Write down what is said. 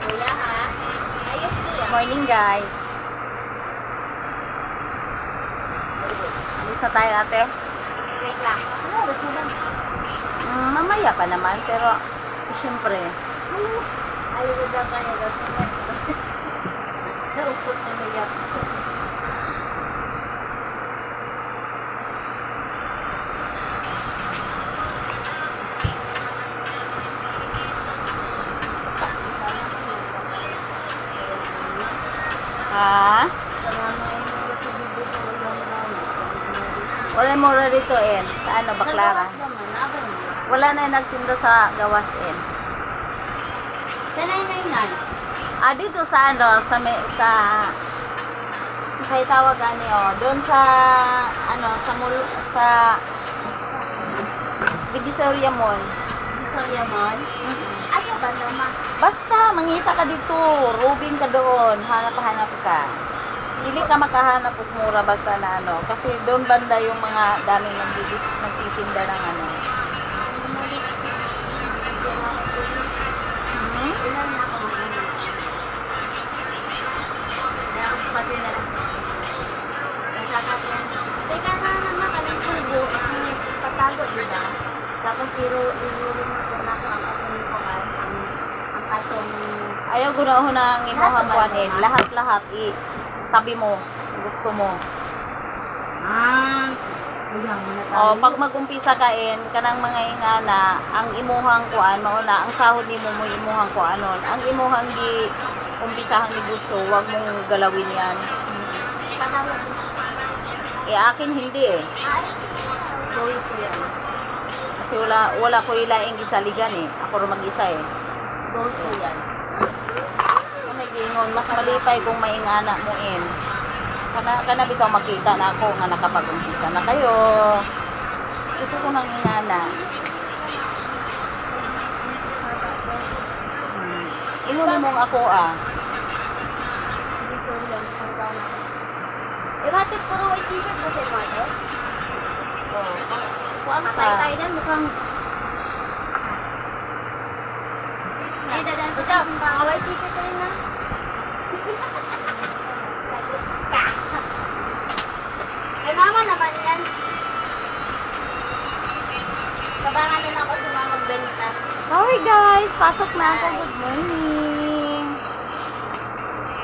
kuya ha. Ayos kuya. Morning guys. Alis na tayo ate. Wait lang. Ano oras mo ba? Mamaya pa naman pero siyempre. Ayaw ko daw pa nila. Naupot na nila. Ha? Wala mura dito sa ano Baclara. Wala na yung nagtinda sa gawas Sa 999. Dito sa ano sa tawag doon sa ano sa Divisoria Mall. Victoria Mall? Asa ba naman? Basta mangita ka dito, Robin ka doon, hanap ka. Hindi ka makahanap og mura basta na ano, kasi doon banda yung mga daming nagtitinda ng ano. Ilan na ako mag-ano? Kaya ako pati na lang. Teka na naman kaming tubo. Patago, diba? Tapos iruro mo ko na ang atong kuman. Ang atong... Ayaw gunahon na ang imuhang kuan lahat-lahat tabi mo, gusto mo. Buyang mo na tayo. Pag mag-umpisa kanang mga ingana, ang imuhang kuan mao na ang sahod nimo mo imuhang kuanon. Ang imuhang gi umpisahang negosyo, wag mong galawin yan. Patago. Akin hindi Goal ko yan. Kasi wala ko ilaing gisaligan Ako ro mag-isa Goal ko yan. Kung nag-iingon, mas malipay kung maingana mo Kana bitaw makita na ako nga nakapag-umpisa na kayo. Gusto ko nang ingana. Ingon mo ako Hindi sorry lang. Ibatit puro white t-shirt kasi mo ate? Oo. Kuha ka tayo na mukhang... Ay, dadan ko sa mga white t-shirt rin na. Ay, mama naman yan. Kabangan din ako sa mga magbenta. Sorry guys, pasok na ako. Good morning.